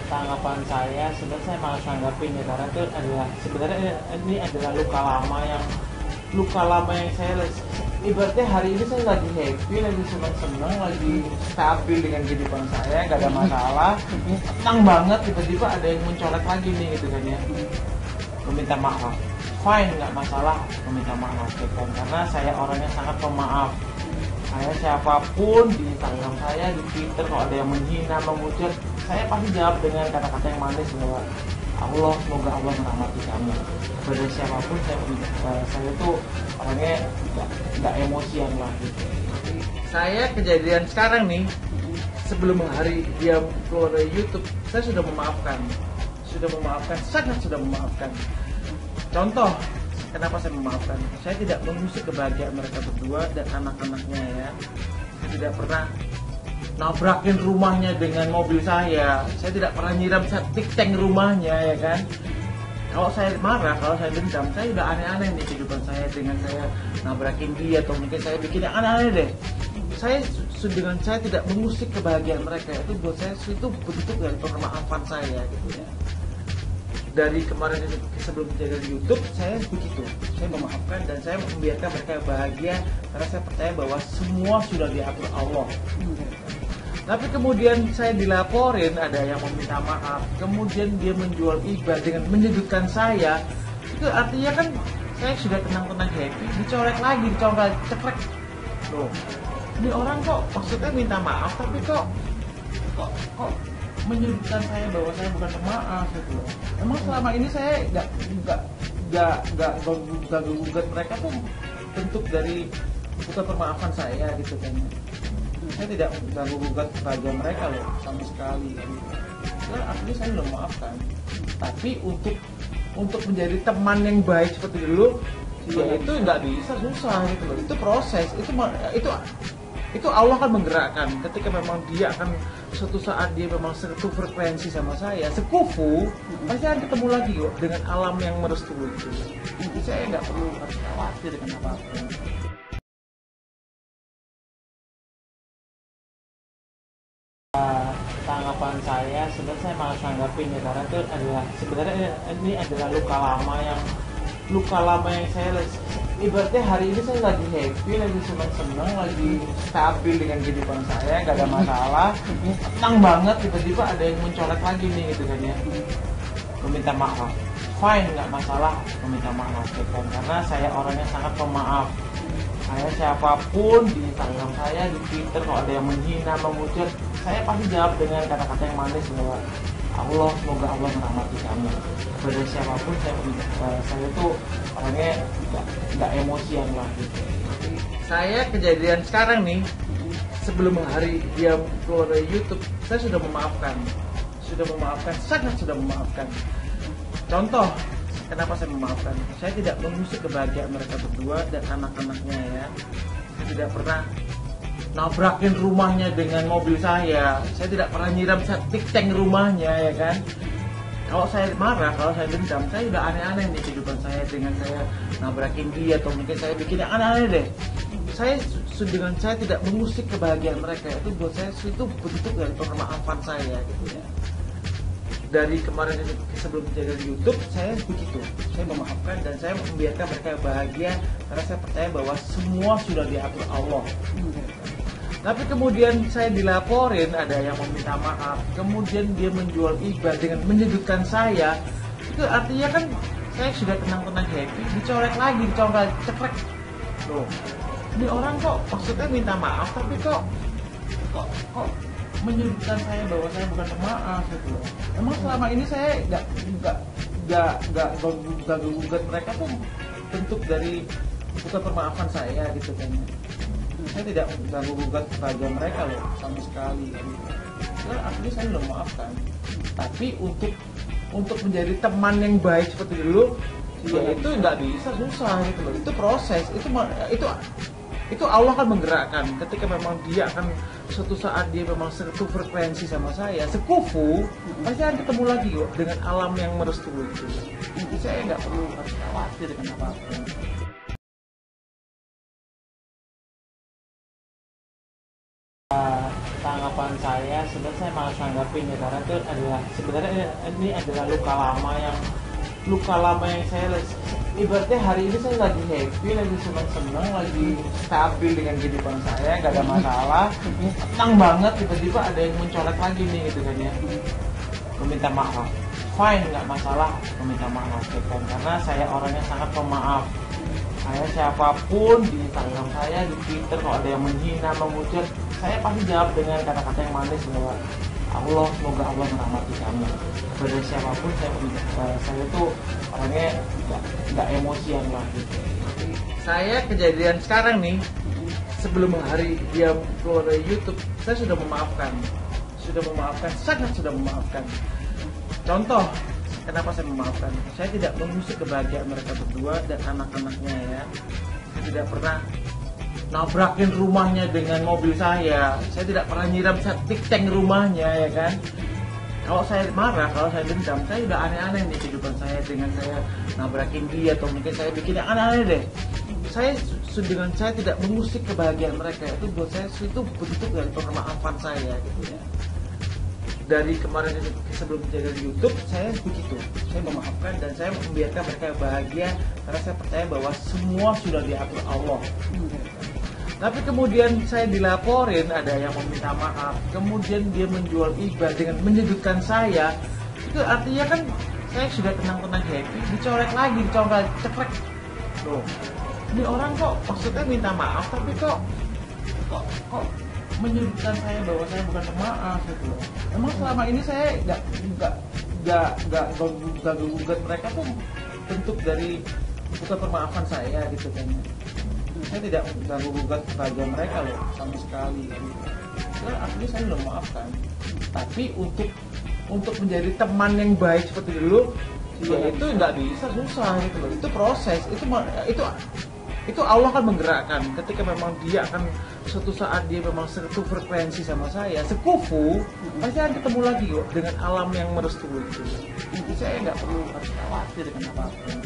Tanggapan saya sebenarnya saya malas nanggapin ya, karena itu adalah sebenarnya ini adalah luka lama yang saya ibaratnya hari ini saya lagi happy, lagi seneng-seneng, lagi stabil dengan kehidupan saya, nggak ada masalah, tenang banget, tiba-tiba ada yang mencolek lagi nih gitu kan ya, meminta maaf. Fine, nggak masalah meminta maaf gitu kan, karena saya orangnya sangat pemaaf. Saya siapapun di Instagram saya, di Twitter, kalau ada yang menghina, memuji, saya pasti jawab dengan kata-kata yang manis bahwa Allah, semoga Allah merahmati kamu. Kepada siapapun saya tuh orangnya nggak emosian lah gitu. Saya kejadian sekarang nih, sebelum hari dia keluar dari YouTube, saya sudah memaafkan, sangat sudah memaafkan. Contoh, kenapa saya memaafkan? Saya tidak mengusik kebahagiaan mereka berdua dan anak-anaknya ya. Saya tidak pernah nabrakin rumahnya dengan mobil saya tidak pernah nyiram septic tank rumahnya ya kan. Kalau saya marah, kalau saya dendam, saya udah aneh-aneh nih kehidupan saya dengan saya nabrakin dia, atau mungkin saya bikin yang aneh-aneh deh. Dengan saya tidak mengusik kebahagiaan mereka, itu buat saya itu bentuk dari pemaafan saya gitu ya. Dari kemarin sebelum menjaga di YouTube, saya begitu, saya memaafkan dan saya membiarkan mereka bahagia karena saya percaya bahwa semua sudah diatur Allah. Tapi kemudian saya dilaporin ada yang meminta maaf, kemudian dia menjual iba dengan menyudutkan saya, itu artinya kan saya sudah tenang-tenang happy, dicolek lagi, cekrek. Loh, ini orang kok maksudnya minta maaf tapi kok menyudutkan saya bahwa saya bukan pemaaf gitu loh. Emang selama ini saya nggak gugat mereka tuh bentuk dari bukan pemaafan saya gitu kan. Saya tidak gugat kebahagiaan mereka loh sama sekali kan. Nah, artinya saya udah memaafkan. Tapi untuk menjadi teman yang baik seperti dulu, ya itu nggak bisa, susah gitu loh. Itu proses, itu Allah kan menggerakkan. Ketika memang dia akan suatu saat dia memang satu frekuensi sama saya, sekufu, pasti akan ketemu lagi kok dengan alam yang merestui itu. Jadi saya nggak perlu harus khawatir dengan apapun. Tanggapan saya sebenarnya saya malas nanggapin ya, karena itu adalah sebenarnya ini adalah luka lama yang saya ibaratnya hari ini saya lagi happy, lagi seneng-seneng, lagi stabil dengan kehidupan saya, nggak ada masalah, tenang banget, tiba-tiba ada yang mencolek lagi nih gitu kan ya, meminta maaf. Fine, nggak masalah meminta maaf gitu kan, karena saya orangnya sangat pemaaf. Saya siapapun di Instagram saya, di Twitter, kalau ada yang menghina, memuji, saya pasti jawab dengan kata-kata yang manis bahwa Allah, semoga Allah merahmati kamu. Kepada siapapun saya tuh orangnya nggak emosian lah gitu. Saya kejadian sekarang nih, sebelum hari dia keluar dari YouTube, saya sudah memaafkan, sangat sudah memaafkan. Contoh, kenapa saya memaafkan? Saya tidak mengusik kebahagiaan mereka berdua dan anak-anaknya ya. Saya tidak pernah nabrakin rumahnya dengan mobil saya tidak pernah nyiram septic tank rumahnya ya kan. Kalau saya marah, kalau saya dendam, saya udah aneh-aneh nih kehidupan saya dengan saya nabrakin dia, atau mungkin saya bikin yang aneh-aneh deh. Dengan saya tidak mengusik kebahagiaan mereka, itu buat saya itu bentuk dari pemaafan saya gitu ya. Dari kemarin sebelum menjaga di YouTube, saya begitu, saya memaafkan dan saya membiarkan mereka bahagia karena saya percaya bahwa semua sudah diatur Allah. Tapi kemudian saya dilaporin ada yang meminta maaf, kemudian dia menjual iba dengan menyudutkan saya, itu artinya kan saya sudah tenang-tenang happy, dicolek lagi, cekrek. Loh, ini orang kok maksudnya minta maaf tapi kok menyudutkan saya bahwa saya bukan pemaaf gitu loh. Emang selama ini saya nggak gugat mereka tuh bentuk dari bukan pemaafan saya gitu kan. Saya tidak gugat kebahagiaan mereka loh sama sekali kan. Nah, artinya saya udah memaafkan. Tapi untuk menjadi teman yang baik seperti dulu, ya itu nggak bisa, susah gitu loh. Itu proses, itu Allah kan menggerakkan. Ketika memang dia akan suatu saat dia memang satu frekuensi sama saya, sekufu, pasti akan ketemu lagi kok dengan alam yang merestui itu. Jadi saya nggak perlu harus khawatir dengan apapun. Tanggapan saya sebenarnya saya malas nanggapin ya, karena itu adalah sebenarnya ini adalah luka lama yang saya ibaratnya hari ini saya lagi happy, lagi senang, lagi stabil dengan kehidupan saya, gak ada masalah, tenang banget, tiba-tiba ada yang mencolek lagi nih gitu kan ya, meminta maaf. Fine, nggak masalah meminta maaf ya kan, karena saya orangnya sangat pemaaf. Saya siapapun di Instagram saya, di Twitter, kalau ada yang menghina, memuji, saya pasti jawab dengan kata-kata yang manis bahwa Allah, semoga Allah merahmati kamu. Kepada siapapun saya tuh orangnya nggak emosian lah gitu. Saya kejadian sekarang nih, sebelum hari dia keluar dari YouTube, saya sudah memaafkan, sangat sudah memaafkan. Contoh, kenapa saya memaafkan? Saya tidak mengusik kebahagiaan mereka berdua dan anak-anaknya ya. Saya tidak pernah nabrakin rumahnya dengan mobil saya tidak pernah nyiram septic tank rumahnya ya kan. Kalau saya marah, kalau saya dendam, saya udah aneh-aneh nih kehidupan saya dengan saya nabrakin dia, atau mungkin saya bikin yang aneh-aneh deh. Saya tidak mengusik kebahagiaan mereka, itu buat saya itu bentuk dari pemaafan saya gitu ya. Dari kemarin sebelum menjadi YouTube, saya begitu, saya memaafkan dan saya membiarkan mereka bahagia karena saya percaya bahwa semua sudah diatur Allah. Tapi kemudian saya dilaporin ada yang meminta maaf, kemudian dia menjual ibadah dengan menyudutkan saya, itu artinya kan saya sudah tenang-tenang happy, dicolek lagi, cekrek. Loh, ini orang kok maksudnya minta maaf tapi kok menyudutkan saya bahwa saya bukan pemaaf gitu loh. Emang selama ini saya nggak gugat mereka tuh bentuk dari bukan permaafan saya gitu kan. Saya tidak gugat kebahagiaan mereka loh sama sekali. Gitu. Artinya saya udah memaafkan. Tapi untuk menjadi teman yang baik seperti dulu, ya itu nggak bisa, susah gitu loh. Itu proses, itu Allah kan menggerakkan ketika memang dia akan suatu saat dia memang satu frekuensi sama saya, sekufu, pasti akan ketemu lagi kok dengan alam yang merestui itu. Jadi saya nggak perlu harus khawatir dengan apapun.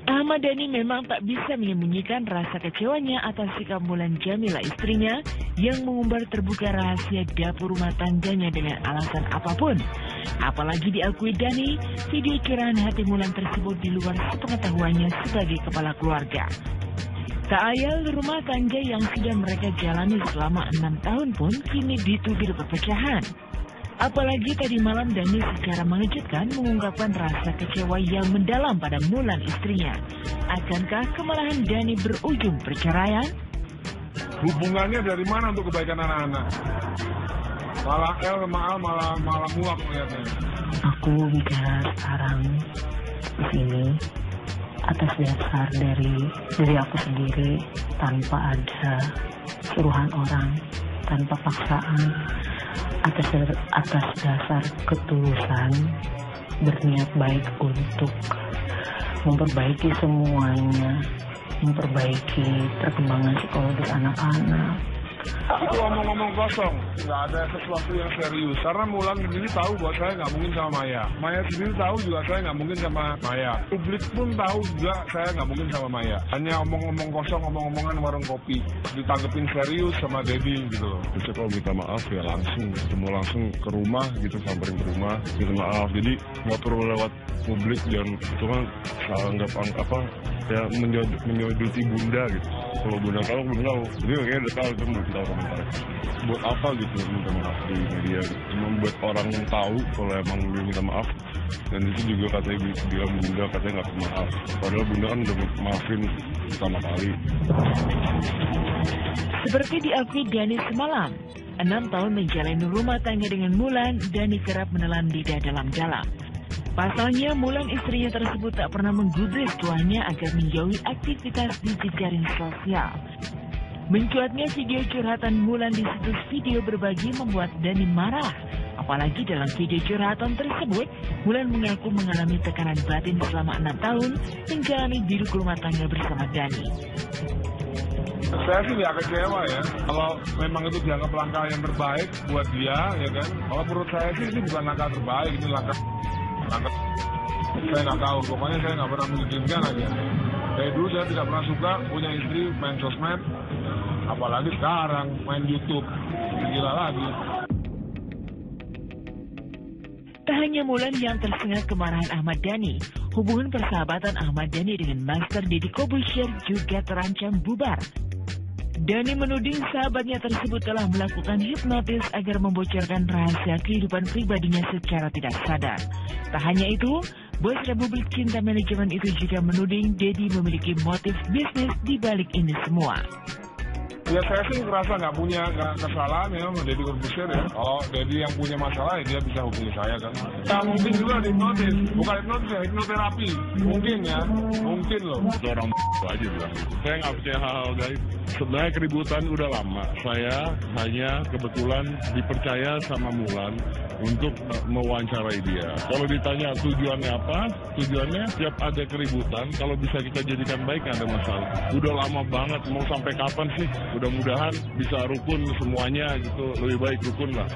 Ahmad Dhani memang tak bisa menyembunyikan rasa kecewanya atas sikap Mulan Jamila istrinya yang mengumbar terbuka rahasia dapur rumah tangganya dengan alasan apapun. Apalagi diakui Dhani, video curahan hati Mulan tersebut di luar sepengetahuannya sebagai kepala keluarga. Tak ayal rumah tangga yang sudah mereka jalani selama 6 tahun pun kini dituding perpecahan. Apalagi tadi malam Dhani secara mengejutkan mengungkapkan rasa kecewa yang mendalam pada Mulan istrinya. Akankah kemarahan Dhani berujung perceraian? Hubungannya dari mana untuk kebaikan anak-anak? Malah El sama Al malah muak melihatnya. Aku bicara sekarang di sini atas dasar dari diri aku sendiri, tanpa ada suruhan orang, tanpa paksaan, atas dasar ketulusan, berniat baik untuk memperbaiki semuanya, memperbaiki perkembangan psikologis anak-anak. Itu omong-omong kosong, nggak ada sesuatu yang serius. Karena Mulan sendiri tahu bahwa saya nggak mungkin sama Maya. Maya sendiri tahu juga saya nggak mungkin sama Maya. Publik pun tahu juga saya nggak mungkin sama Maya. Hanya omong-omong kosong, omong-omongan warung kopi. Ditanggepin serius sama Dedi gitu loh. Bisa kalau minta maaf ya langsung, ketemu langsung ke rumah gitu, samperin ke rumah, minta maaf. Jadi nggak perlu lewat publik dan itu kan anggap apa ya menyodoki bunda gitu. Kalau bunda tahu belum tahu, jadi kayaknya udah tahu itu belum tahu komentar. Buat apa gitu minta maaf di media gitu. Cuma buat orang tahu kalau emang lu minta maaf. Dan itu juga katanya bilang bunda katanya nggak maaf. Padahal bunda kan udah maafin pertama kali. Seperti diakui Dhani semalam, 6 tahun menjalani rumah tangga dengan Mulan, Dhani kerap menelan lidah dalam-dalam. Pasalnya, Mulan istrinya tersebut tak pernah menggubris tuannya agar menjauhi aktivitas di jejaring sosial. Mencuatnya video curhatan Mulan di situs video berbagi membuat Dhani marah. Apalagi dalam video curhatan tersebut, Mulan mengaku mengalami tekanan batin selama 6 tahun menjalani hidup rumah tangga bersama Dhani. Saya sih nggak kecewa ya. Kalau memang itu dianggap langkah yang terbaik buat dia, ya kan. Kalau menurut saya sih ini bukan langkah terbaik, ini langkah saya nggak tahu. Pokoknya saya nggak pernah mengizinkan aja. Dari dulu saya tidak pernah suka punya istri main sosmed, apalagi sekarang main YouTube. Gila lagi. Tak hanya Mulan yang tersengat kemarahan Ahmad Dhani, hubungan persahabatan Ahmad Dhani dengan Master Deddy Corbuzier juga terancam bubar. Dhani menuding sahabatnya tersebut telah melakukan hipnotis agar membocorkan rahasia kehidupan pribadinya secara tidak sadar. Tak hanya itu, bos Republik Cinta Manajemen itu juga menuding Deddy memiliki motif bisnis di balik ini semua. Ya saya sih ngerasa nggak punya kesalahan ya sama Deddy Corbuzier ya. Kalau Deddy yang punya masalah ya dia bisa hubungi saya kan. Ya mungkin juga hipnotis, bukan hipnotis ya, hipnoterapi. Mungkin ya, mungkin loh. Itu orang aja bilang gitu. Saya nggak percaya hal-hal gaib. Sebenarnya keributan udah lama. Saya hanya kebetulan dipercaya sama Mulan untuk mewawancarai dia. Kalau ditanya tujuannya apa, tujuannya tiap ada keributan, kalau bisa kita jadikan baik nggak ada masalah. Udah lama banget, mau sampai kapan sih? Mudah-mudahan bisa rukun semuanya gitu, lebih baik rukun lah.